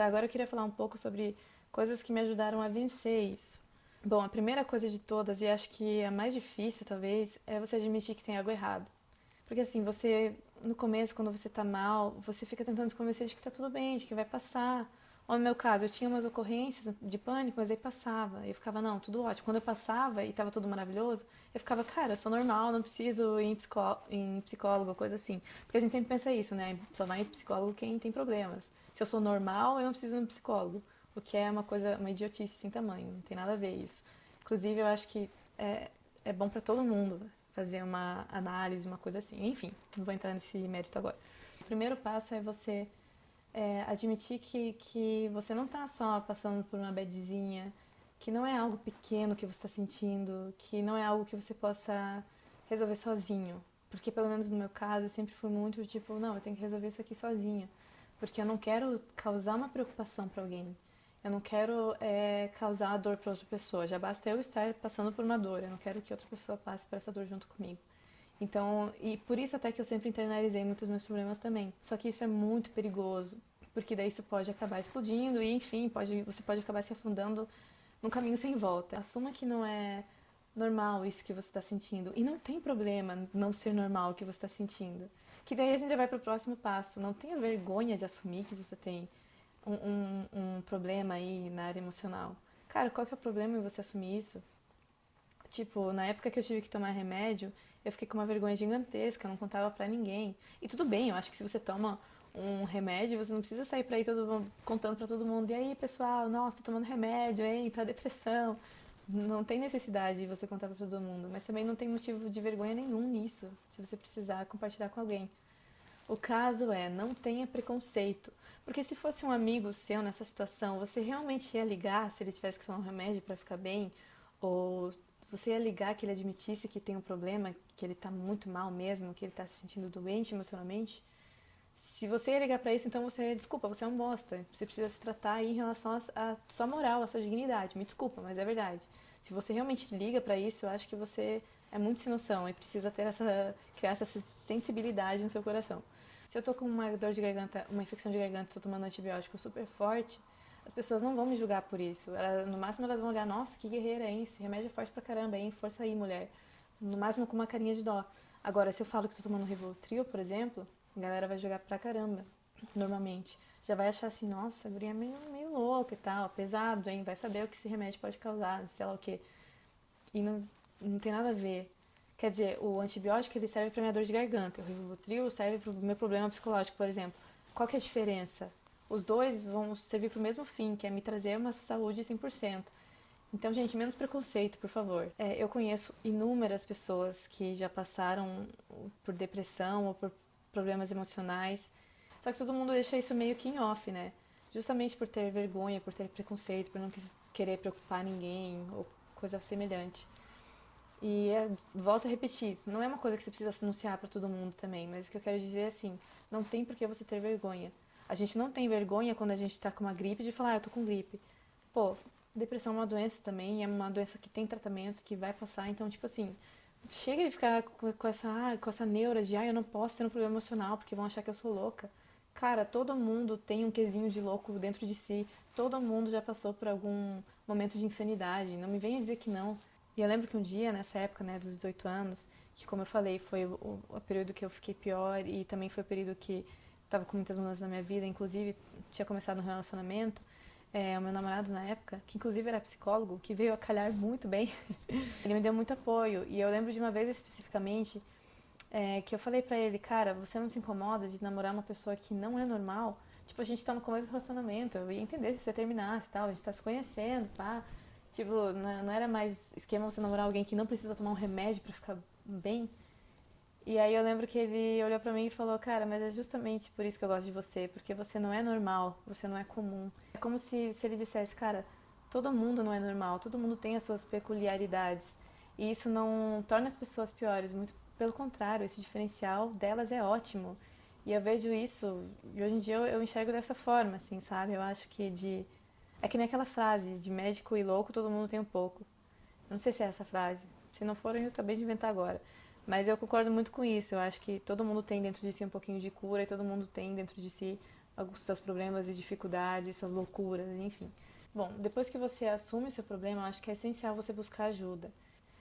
Tá, agora eu queria falar um pouco sobre coisas que me ajudaram a vencer isso. Bom, a primeira coisa de todas, e acho que a mais difícil talvez, é você admitir que tem algo errado. Porque assim, você, no começo, quando você tá mal, você fica tentando se convencer de que tá tudo bem, de que vai passar. Ou no meu caso, eu tinha umas ocorrências de pânico, mas aí passava. Eu ficava, não, tudo ótimo. Quando eu passava e tava tudo maravilhoso, eu ficava, cara, eu sou normal, não preciso ir em psicólogo, coisa assim. Porque a gente sempre pensa isso, né? Só vai em psicólogo quem tem problemas. Se eu sou normal, eu não preciso ir no psicólogo. O que é uma coisa, uma idiotice sem tamanho, não tem nada a ver isso. Inclusive, eu acho que é, é bom pra todo mundo fazer uma análise, uma coisa assim. Enfim, não vou entrar nesse mérito agora. O primeiro passo é você admitir que você não está só passando por uma badzinha, que não é algo pequeno que você está sentindo, que não é algo que você possa resolver sozinho. Porque, pelo menos no meu caso, eu sempre fui muito tipo, não, eu tenho que resolver isso aqui sozinha. Porque eu não quero causar uma preocupação para alguém. Eu não quero causar dor para outra pessoa. Já basta eu estar passando por uma dor. Eu não quero que outra pessoa passe por essa dor junto comigo. Então, e por isso até que eu sempre internalizei muitos meus problemas também. Só que isso é muito perigoso, porque daí isso pode acabar explodindo e, enfim, você pode acabar se afundando num caminho sem volta. Assuma que não é normal isso que você está sentindo. E não tem problema não ser normal o que você está sentindo. Que daí a gente já vai para o próximo passo. Não tenha vergonha de assumir que você tem um problema aí na área emocional. Cara, qual que é o problema em você assumir isso? Tipo, na época que eu tive que tomar remédio, eu fiquei com uma vergonha gigantesca, eu não contava pra ninguém. E tudo bem, eu acho que se você toma um remédio, você não precisa sair pra aí contando pra todo mundo. E aí, pessoal, nossa, tô tomando remédio, hein, pra depressão. Não tem necessidade de você contar pra todo mundo, mas também não tem motivo de vergonha nenhum nisso, se você precisar compartilhar com alguém. O caso é, não tenha preconceito. Porque se fosse um amigo seu nessa situação, você realmente ia ligar se ele tivesse que tomar um remédio para ficar bem? Ou você ia ligar que ele admitisse que tem um problema, que ele tá muito mal mesmo, que ele tá se sentindo doente emocionalmente? Se você ia ligar para isso, então você, desculpa, você é um bosta. Você precisa se tratar aí em relação à sua moral, à sua dignidade. Me desculpa, mas é verdade. Se você realmente liga para isso, eu acho que você é muito sem noção e precisa ter criar essa sensibilidade no seu coração. Se eu tô com uma dor de garganta, uma infecção de garganta, tô tomando antibiótico super forte, as pessoas não vão me julgar por isso. No máximo elas vão olhar, nossa, que guerreira, hein? Esse remédio é forte pra caramba, hein? Força aí, mulher. No máximo com uma carinha de dó. Agora, se eu falo que tô tomando Rivotril, por exemplo, a galera vai jogar pra caramba, normalmente. Já vai achar assim, nossa, a guria é meio louca e tal, pesado, hein? Vai saber o que esse remédio pode causar, sei lá o quê. E não tem nada a ver. Quer dizer, o antibiótico ele serve para minha dor de garganta, o Rivotril serve para o meu problema psicológico, por exemplo. Qual que é a diferença? Os dois vão servir para o mesmo fim, que é me trazer uma saúde 100%. Então, gente, menos preconceito, por favor. Eu conheço inúmeras pessoas que já passaram por depressão ou por problemas emocionais, só que todo mundo deixa isso meio que em off, né? Justamente por ter vergonha, por ter preconceito, por não querer preocupar ninguém ou coisa semelhante. Volto a repetir, não é uma coisa que você precisa anunciar para todo mundo também, mas o que eu quero dizer é assim, não tem por que você ter vergonha. A gente não tem vergonha quando a gente tá com uma gripe de falar, eu tô com gripe. Pô, depressão é uma doença também, é uma doença que tem tratamento, que vai passar, então, tipo assim, chega de ficar com essa neura de, eu não posso ter um problema emocional porque vão achar que eu sou louca. Cara, todo mundo tem um quesinho de louco dentro de si, todo mundo já passou por algum momento de insanidade, não me venha dizer que não. E eu lembro que um dia, nessa época, né, dos 18 anos, que como eu falei, foi o período que eu fiquei pior e também foi o período que estava com muitas mudanças na minha vida, inclusive tinha começado um relacionamento, o meu namorado na época, que inclusive era psicólogo, que veio a calhar muito bem, ele me deu muito apoio. E eu lembro de uma vez especificamente que eu falei pra ele, cara, você não se incomoda de namorar uma pessoa que não é normal? Tipo, a gente tá no começo do relacionamento, eu ia entender se você terminasse e tal, a gente tá se conhecendo, pá. Tipo, não era mais esquema você namorar alguém que não precisa tomar um remédio pra ficar bem. E aí eu lembro que ele olhou pra mim e falou, cara, mas é justamente por isso que eu gosto de você, porque você não é normal, você não é comum. É como se ele dissesse, cara, todo mundo não é normal, todo mundo tem as suas peculiaridades. E isso não torna as pessoas piores, muito pelo contrário, esse diferencial delas é ótimo. E eu vejo isso, e hoje em dia eu enxergo dessa forma, assim, sabe? Eu acho que de. É que nem aquela frase, de médico e louco todo mundo tem um pouco. Não sei se é essa frase. Se não for, eu acabei de inventar agora. Mas eu concordo muito com isso. Eu acho que todo mundo tem dentro de si um pouquinho de cura e todo mundo tem dentro de si os seus problemas e dificuldades, suas loucuras, enfim. Bom, depois que você assume o seu problema, eu acho que é essencial você buscar ajuda.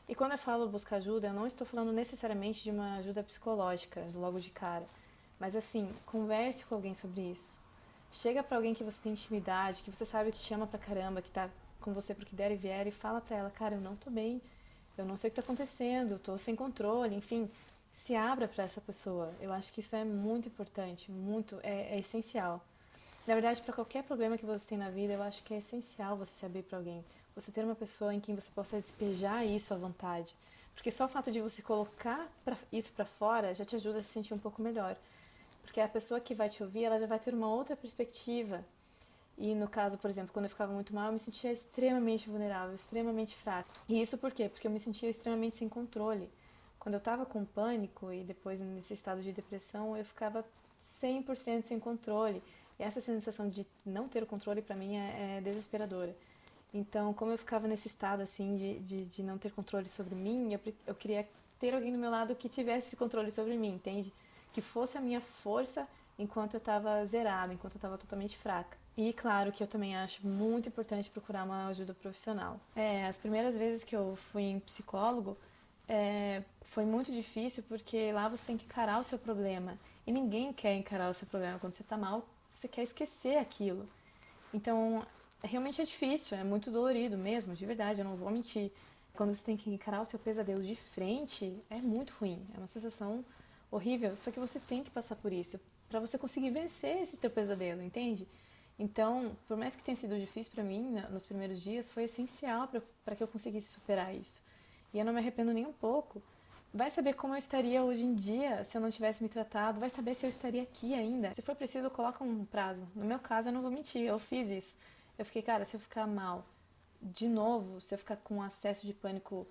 E quando eu falo buscar ajuda, eu não estou falando necessariamente de uma ajuda psicológica, logo de cara. Mas assim, converse com alguém sobre isso. Chega pra alguém que você tem intimidade, que você sabe que te ama pra caramba, que tá com você pro que der e vier, e fala pra ela, cara, eu não tô bem, eu não sei o que tá acontecendo, tô sem controle, enfim. Se abra pra essa pessoa. Eu acho que isso é muito importante, é essencial. Na verdade, para qualquer problema que você tem na vida, eu acho que é essencial você se abrir para alguém. Você ter uma pessoa em quem você possa despejar isso à vontade. Porque só o fato de você colocar isso para fora já te ajuda a se sentir um pouco melhor. Porque a pessoa que vai te ouvir, ela já vai ter uma outra perspectiva. E no caso, por exemplo, quando eu ficava muito mal, eu me sentia extremamente vulnerável, extremamente fraca. E isso por quê? Porque eu me sentia extremamente sem controle. Quando eu estava com pânico e depois nesse estado de depressão, eu ficava 100% sem controle. E essa sensação de não ter o controle para mim é desesperadora. Então, como eu ficava nesse estado assim de não ter controle sobre mim, eu queria ter alguém do meu lado que tivesse esse controle sobre mim, entende? Que fosse a minha força enquanto eu estava zerada, enquanto eu estava totalmente fraca. E claro que eu também acho muito importante procurar uma ajuda profissional. As primeiras vezes que eu fui em psicólogo, foi muito difícil porque lá você tem que encarar o seu problema. E ninguém quer encarar o seu problema quando você está mal, você quer esquecer aquilo. Então, realmente é difícil, é muito dolorido mesmo, de verdade, eu não vou mentir. Quando você tem que encarar o seu pesadelo de frente, é muito ruim, é uma sensação horrível, só que você tem que passar por isso para você conseguir vencer esse teu pesadelo, entende? Então, por mais que tenha sido difícil para mim nos primeiros dias, foi essencial para que eu conseguisse superar isso. E eu não me arrependo nem um pouco. Vai saber como eu estaria hoje em dia se eu não tivesse me tratado, vai saber se eu estaria aqui ainda. Se for preciso, coloca um prazo. No meu caso, eu não vou mentir, eu fiz isso. Eu fiquei, cara, se eu ficar mal de novo, se eu ficar com acesso de pânico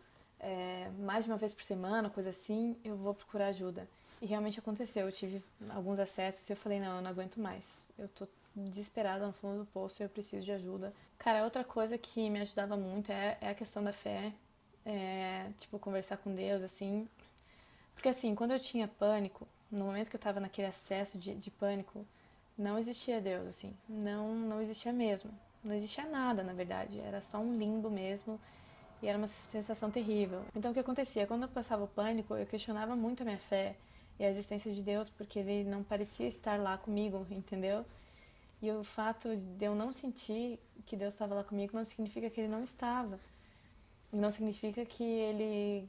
mais de uma vez por semana, coisa assim, eu vou procurar ajuda. E realmente aconteceu, eu tive alguns acessos e eu falei, não, eu não aguento mais. Eu tô desesperada no fundo do poço e eu preciso de ajuda. Cara, outra coisa que me ajudava muito é a questão da fé. Tipo, conversar com Deus, assim. Porque, assim, quando eu tinha pânico, no momento que eu tava naquele acesso de pânico, não existia Deus, assim. Não existia mesmo. Não existia nada, na verdade. Era só um limbo mesmo. E era uma sensação terrível. Então, o que acontecia? Quando eu passava o pânico, eu questionava muito a minha fé e a existência de Deus, porque ele não parecia estar lá comigo, entendeu? E o fato de eu não sentir que Deus estava lá comigo não significa que ele não estava. Não significa que ele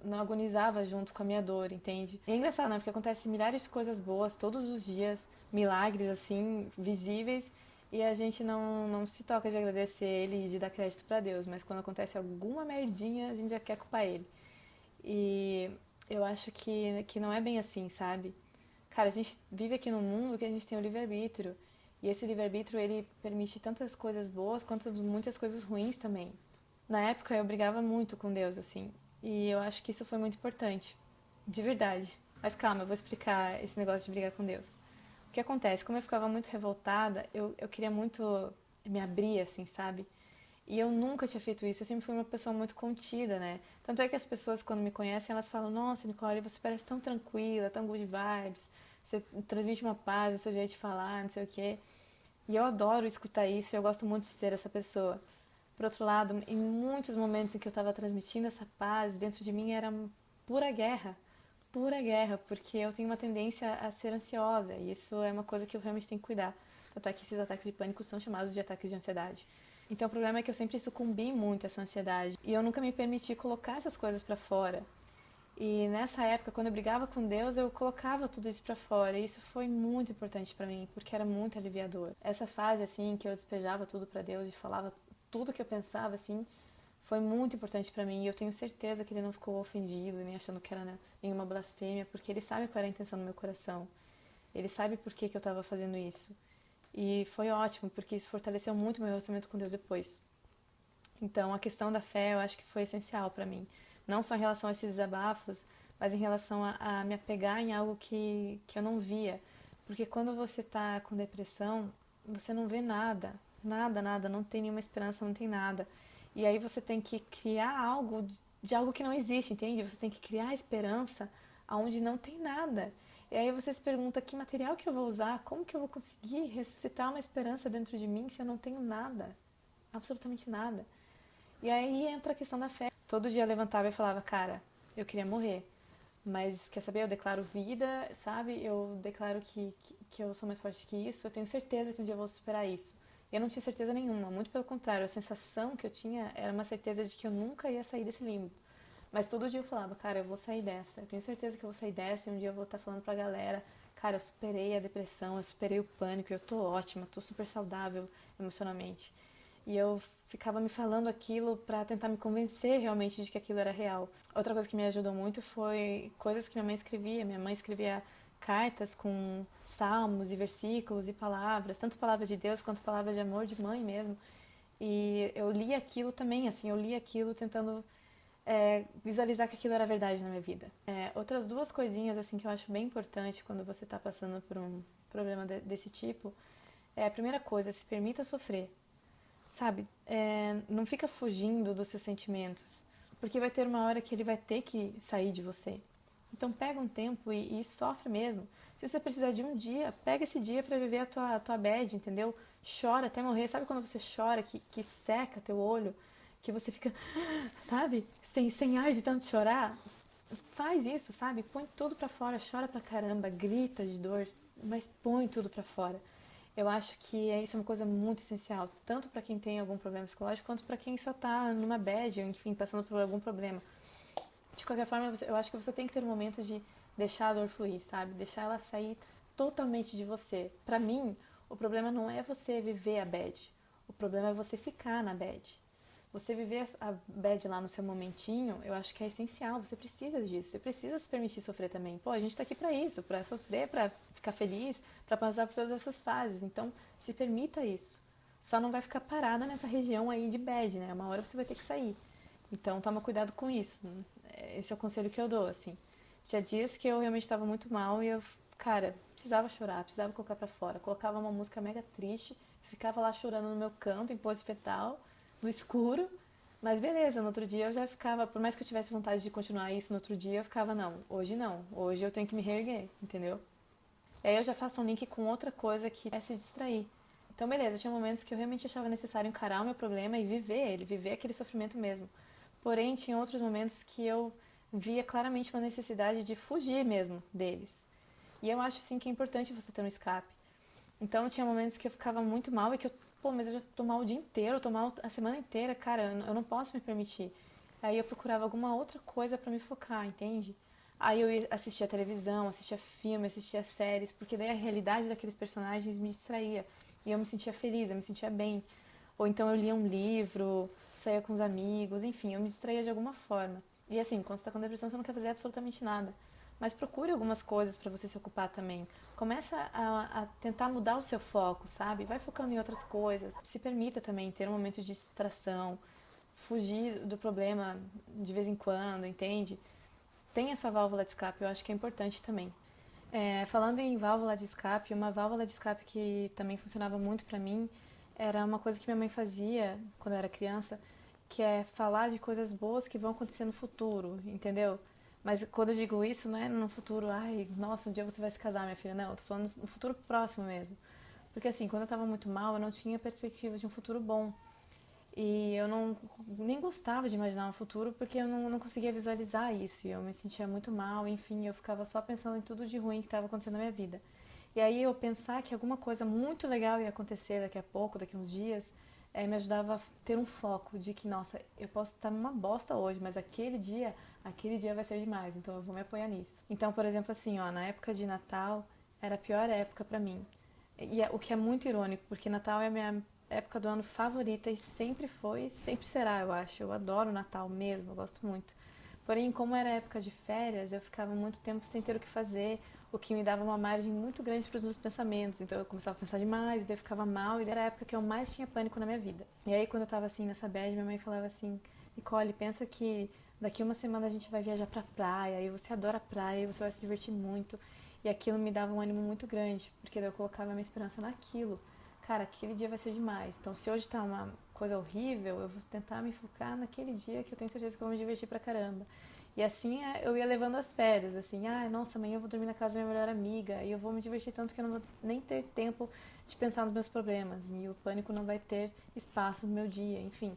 não agonizava junto com a minha dor, entende? E é engraçado, né? Porque acontece milhares de coisas boas todos os dias, milagres, assim, visíveis, e a gente não se toca de agradecer ele e de dar crédito pra Deus, mas quando acontece alguma merdinha, a gente já quer culpar ele. E eu acho que não é bem assim, sabe? Cara, a gente vive aqui num mundo que a gente tem o livre-arbítrio, e esse livre-arbítrio, ele permite tantas coisas boas quanto muitas coisas ruins também. Na época eu brigava muito com Deus, assim, e eu acho que isso foi muito importante, de verdade. Mas calma, eu vou explicar esse negócio de brigar com Deus. O que acontece? Como eu ficava muito revoltada, eu queria muito me abrir, assim, sabe? E eu nunca tinha feito isso, eu sempre fui uma pessoa muito contida, né? Tanto é que as pessoas, quando me conhecem, elas falam: Nossa, Nicole, você parece tão tranquila, tão good vibes, você transmite uma paz no seu jeito de falar, não sei o quê. E eu adoro escutar isso, e eu gosto muito de ser essa pessoa. Por outro lado, em muitos momentos em que eu estava transmitindo essa paz, dentro de mim era pura guerra, porque eu tenho uma tendência a ser ansiosa, e isso é uma coisa que eu realmente tenho que cuidar. Tanto é que esses ataques de pânico são chamados de ataques de ansiedade. Então o problema é que eu sempre sucumbi muito a essa ansiedade, e eu nunca me permiti colocar essas coisas pra fora. E nessa época, quando eu brigava com Deus, eu colocava tudo isso pra fora. E isso foi muito importante pra mim, porque era muito aliviador. Essa fase, assim, que eu despejava tudo pra Deus e falava tudo que eu pensava, assim, foi muito importante pra mim. E eu tenho certeza que ele não ficou ofendido, nem achando que era, né, nenhuma blasfêmia, porque ele sabe qual era a intenção do meu coração. Ele sabe por que eu tava fazendo isso. E foi ótimo, porque isso fortaleceu muito meu relacionamento com Deus depois. Então, a questão da fé eu acho que foi essencial pra mim. Não só em relação a esses desabafos, mas em relação a me apegar em algo que eu não via. Porque quando você tá com depressão, você não vê nada. Nada, nada. Não tem nenhuma esperança, não tem nada. E aí você tem que criar algo de algo que não existe, entende? Você tem que criar esperança aonde não tem nada. E aí você se pergunta que material que eu vou usar, como que eu vou conseguir ressuscitar uma esperança dentro de mim se eu não tenho nada, absolutamente nada. E aí entra a questão da fé. Todo dia eu levantava e falava, cara, eu queria morrer, mas quer saber, eu declaro vida, sabe? Eu declaro que eu sou mais forte que isso, eu tenho certeza que um dia eu vou superar isso. E eu não tinha certeza nenhuma, muito pelo contrário, a sensação que eu tinha era uma certeza de que eu nunca ia sair desse limbo. Mas todo dia eu falava, cara, eu vou sair dessa, eu tenho certeza que eu vou sair dessa e um dia eu vou estar falando pra galera, cara, eu superei a depressão, eu superei o pânico, eu tô ótima, tô super saudável emocionalmente. E eu ficava me falando aquilo pra tentar me convencer realmente de que aquilo era real. Outra coisa que me ajudou muito foi coisas que minha mãe escrevia. Minha mãe escrevia cartas com salmos e versículos e palavras, tanto palavras de Deus quanto palavras de amor de mãe mesmo. E eu li aquilo também, assim, eu li aquilo tentando visualizar que aquilo era verdade na minha vida. Outras duas coisinhas assim que eu acho bem importante quando você está passando por um problema desse tipo é a primeira coisa, se permita sofrer, sabe? Não fica fugindo dos seus sentimentos, porque vai ter uma hora que ele vai ter que sair de você. Então pega um tempo e sofre mesmo. Se você precisar de um dia, pega esse dia para viver a tua bad, entendeu? Chora até morrer. Sabe quando você chora que seca teu olho? Que você fica, sabe? Sem ar de tanto chorar? Faz isso, sabe? Põe tudo pra fora, chora pra caramba, grita de dor, mas põe tudo pra fora. Eu acho que isso é uma coisa muito essencial, tanto para quem tem algum problema psicológico, quanto para quem só tá numa bad, ou enfim, passando por algum problema. De qualquer forma, eu acho que você tem que ter um momento de deixar a dor fluir, sabe? Deixar ela sair totalmente de você. Pra mim, o problema não é você viver a bad. O problema é você ficar na bad. Você viver a bad lá no seu momentinho, eu acho que é essencial. Você precisa disso. Você precisa se permitir sofrer também. Pô, a gente tá aqui pra isso, pra sofrer, pra ficar feliz, pra passar por todas essas fases. Então, se permita isso. Só não vai ficar parada nessa região aí de bad, né? Uma hora você vai ter que sair. Então, toma cuidado com isso. Esse é o conselho que eu dou, assim. Tinha dias que eu realmente estava muito mal e eu, cara, precisava chorar, precisava colocar pra fora. Colocava uma música mega triste, ficava lá chorando no meu canto, em pose fetal, no escuro. Mas beleza, no outro dia eu já ficava, por mais que eu tivesse vontade de continuar isso no outro dia, eu ficava, não. Hoje eu tenho que me reerguer, entendeu? E aí eu já faço um link com outra coisa que é se distrair. Então, beleza, tinha momentos que eu realmente achava necessário encarar o meu problema e viver ele, viver aquele sofrimento mesmo. Porém, tinha outros momentos que eu via claramente uma necessidade de fugir mesmo deles. E eu acho sim que é importante você ter um escape. Então tinha momentos que eu ficava muito mal e que eu, pô, mas eu já tô mal o dia inteiro, eu tô mal a semana inteira, cara, eu não posso me permitir. Aí eu procurava alguma outra coisa pra me focar, entende? Aí eu assistia televisão, assistia filme, assistia séries, porque daí a realidade daqueles personagens me distraía. E eu me sentia feliz, eu me sentia bem. Ou então eu lia um livro, saía com os amigos, enfim, eu me distraía de alguma forma. E assim, quando você tá com depressão, você não quer fazer absolutamente nada. Mas procure algumas coisas para você se ocupar também. Começa a tentar mudar o seu foco, sabe? Vai focando em outras coisas. Se permita também ter um momento de distração, fugir do problema de vez em quando, entende? Tenha sua válvula de escape, eu acho que é importante também. Falando em válvula de escape, uma válvula de escape que também funcionava muito pra mim era uma coisa que minha mãe fazia quando eu era criança, que é falar de coisas boas que vão acontecer no futuro, entendeu? Mas quando eu digo isso, não é no futuro, ai, nossa, um dia você vai se casar, minha filha, não, eu tô falando no futuro próximo mesmo. Porque assim, quando eu tava muito mal, eu não tinha perspectiva de um futuro bom. E eu não nem gostava de imaginar um futuro porque eu não conseguia visualizar isso. E eu me sentia muito mal, enfim, eu ficava só pensando em tudo de ruim que estava acontecendo na minha vida. E aí eu pensar que alguma coisa muito legal ia acontecer daqui a pouco, daqui a uns dias, me ajudava a ter um foco de que, nossa, eu posso estar numa bosta hoje, mas aquele dia vai ser demais, então eu vou me apoiar nisso. Então, por exemplo, assim, ó, na época de Natal era a pior época pra mim. E o que é muito irônico, porque Natal é a minha época do ano favorita e sempre foi, sempre será, eu acho. Eu adoro Natal mesmo, eu gosto muito. Porém, como era época de férias, eu ficava muito tempo sem ter o que fazer, o que me dava uma margem muito grande para os meus pensamentos. Então eu começava a pensar demais, daí eu ficava mal, e era a época que eu mais tinha pânico na minha vida. E aí, quando eu tava assim nessa bad, minha mãe falava assim: Nicole, pensa que daqui uma semana a gente vai viajar pra praia, e você adora praia, e você vai se divertir muito. E aquilo me dava um ânimo muito grande, porque daí eu colocava a minha esperança naquilo. Cara, aquele dia vai ser demais. Então, se hoje tá uma coisa horrível, eu vou tentar me focar naquele dia que eu tenho certeza que eu vou me divertir pra caramba. E assim eu ia levando as férias, assim, nossa, amanhã eu vou dormir na casa da minha melhor amiga e eu vou me divertir tanto que eu não vou nem ter tempo de pensar nos meus problemas e o pânico não vai ter espaço no meu dia, enfim.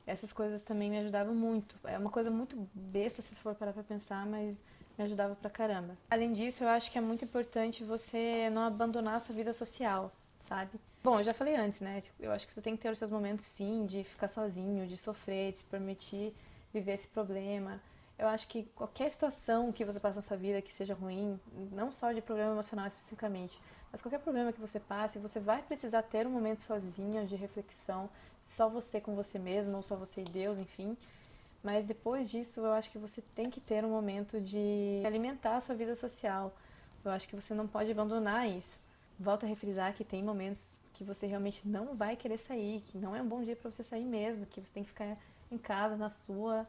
Essas coisas também me ajudavam muito. É uma coisa muito besta se você for parar pra pensar, mas me ajudava pra caramba. Além disso, eu acho que é muito importante você não abandonar a sua vida social, sabe? Bom, eu já falei antes, né? Eu acho que você tem que ter os seus momentos, sim, de ficar sozinho, de sofrer, de se permitir viver esse problema. Eu acho que qualquer situação que você passa na sua vida que seja ruim, não só de problema emocional especificamente, mas qualquer problema que você passe, você vai precisar ter um momento sozinho de reflexão, só você com você mesmo, ou só você e Deus, enfim. Mas depois disso, eu acho que você tem que ter um momento de alimentar a sua vida social. Eu acho que você não pode abandonar isso. Volto a refrisar que tem momentos que você realmente não vai querer sair, que não é um bom dia para você sair mesmo, que você tem que ficar em casa, na sua.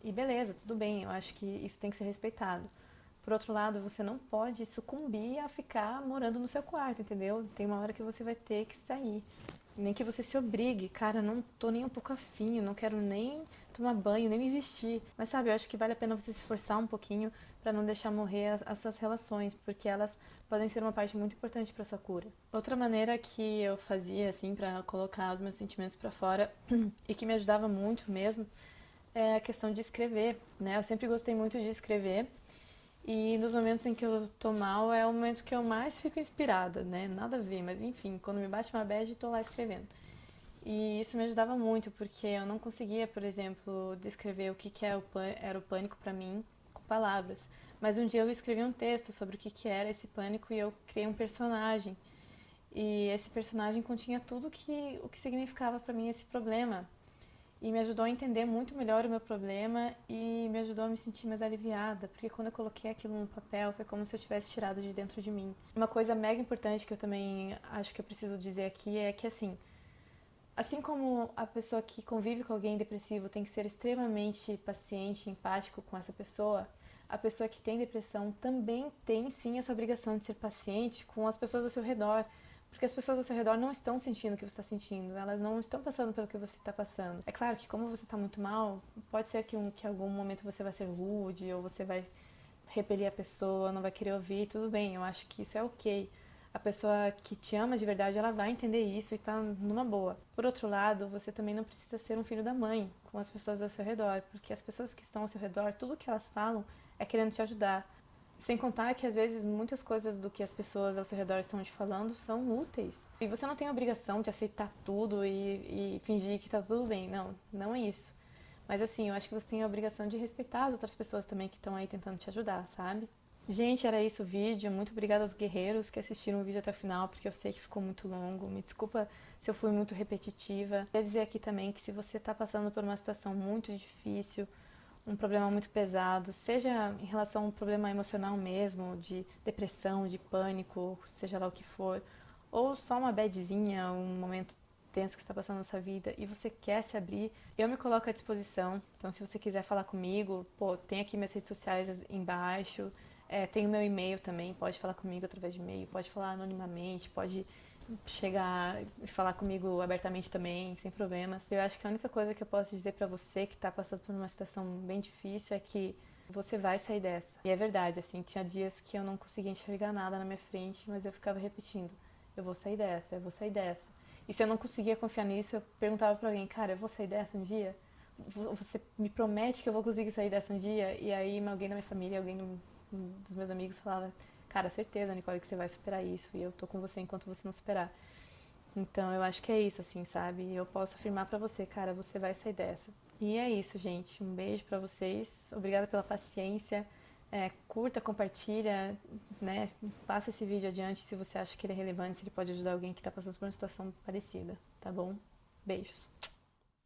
E beleza, tudo bem, eu acho que isso tem que ser respeitado. Por outro lado, você não pode sucumbir a ficar morando no seu quarto, entendeu? Tem uma hora que você vai ter que sair. Nem que você se obrigue, cara, não tô nem um pouco afim, eu não quero nem tomar banho, nem me vestir. Mas sabe, eu acho que vale a pena você se esforçar um pouquinho para não deixar morrer as suas relações, porque elas podem ser uma parte muito importante para sua cura. Outra maneira que eu fazia assim para colocar os meus sentimentos para fora e que me ajudava muito mesmo é a questão de escrever, né? Eu sempre gostei muito de escrever e nos momentos em que eu tô mal é o momento que eu mais fico inspirada, né? Nada a ver, mas enfim, quando me bate uma bad, tô lá escrevendo. E isso me ajudava muito, porque eu não conseguia, por exemplo, descrever o que era o pânico pra mim com palavras. Mas um dia eu escrevi um texto sobre o que era esse pânico e eu criei um personagem. E esse personagem continha tudo o que significava pra mim esse problema. E me ajudou a entender muito melhor o meu problema e me ajudou a me sentir mais aliviada, porque quando eu coloquei aquilo no papel foi como se eu tivesse tirado de dentro de mim. Uma coisa mega importante que eu também acho que eu preciso dizer aqui é que assim como a pessoa que convive com alguém depressivo tem que ser extremamente paciente, empático com essa pessoa, a pessoa que tem depressão também tem sim essa obrigação de ser paciente com as pessoas ao seu redor, porque as pessoas ao seu redor não estão sentindo o que você está sentindo, elas não estão passando pelo que você está passando. É claro que como você está muito mal, pode ser que em algum momento você vai ser rude ou você vai repelir a pessoa, não vai querer ouvir, tudo bem, eu acho que isso é ok. A pessoa que te ama de verdade, ela vai entender isso e tá numa boa. Por outro lado, você também não precisa ser um filho da mãe com as pessoas ao seu redor, porque as pessoas que estão ao seu redor, tudo que elas falam é querendo te ajudar. Sem contar que às vezes muitas coisas do que as pessoas ao seu redor estão te falando são úteis. E você não tem a obrigação de aceitar tudo e fingir que tá tudo bem. Não, não é isso. Mas assim, eu acho que você tem a obrigação de respeitar as outras pessoas também que estão aí tentando te ajudar, sabe? Gente, era isso o vídeo. Muito obrigada aos guerreiros que assistiram o vídeo até o final, porque eu sei que ficou muito longo. Me desculpa se eu fui muito repetitiva. Queria dizer aqui também que se você está passando por uma situação muito difícil, um problema muito pesado, seja em relação a um problema emocional mesmo, de depressão, de pânico, seja lá o que for, ou só uma badzinha, um momento tenso que está passando na sua vida e você quer se abrir, eu me coloco à disposição. Então, se você quiser falar comigo, tem aqui minhas redes sociais embaixo, tem o meu e-mail também, pode falar comigo através de e-mail, pode falar anonimamente, pode chegar e falar comigo abertamente também, sem problemas. Eu acho que a única coisa que eu posso dizer pra você que tá passando por uma situação bem difícil é que você vai sair dessa. E é verdade, assim, tinha dias que eu não conseguia enxergar nada na minha frente, mas eu ficava repetindo, eu vou sair dessa, eu vou sair dessa. E se eu não conseguia confiar nisso, eu perguntava pra alguém, cara, eu vou sair dessa um dia? Você me promete que eu vou conseguir sair dessa um dia? E aí alguém da minha família, dos meus amigos falava, cara, certeza, Nicole, que você vai superar isso e eu tô com você enquanto você não superar. Então, eu acho que é isso, assim, sabe? Eu posso afirmar pra você, cara, você vai sair dessa. E é isso, gente. Um beijo pra vocês. Obrigada pela paciência. Curta, compartilha, né? Passa esse vídeo adiante se você acha que ele é relevante, se ele pode ajudar alguém que tá passando por uma situação parecida, tá bom? Beijos.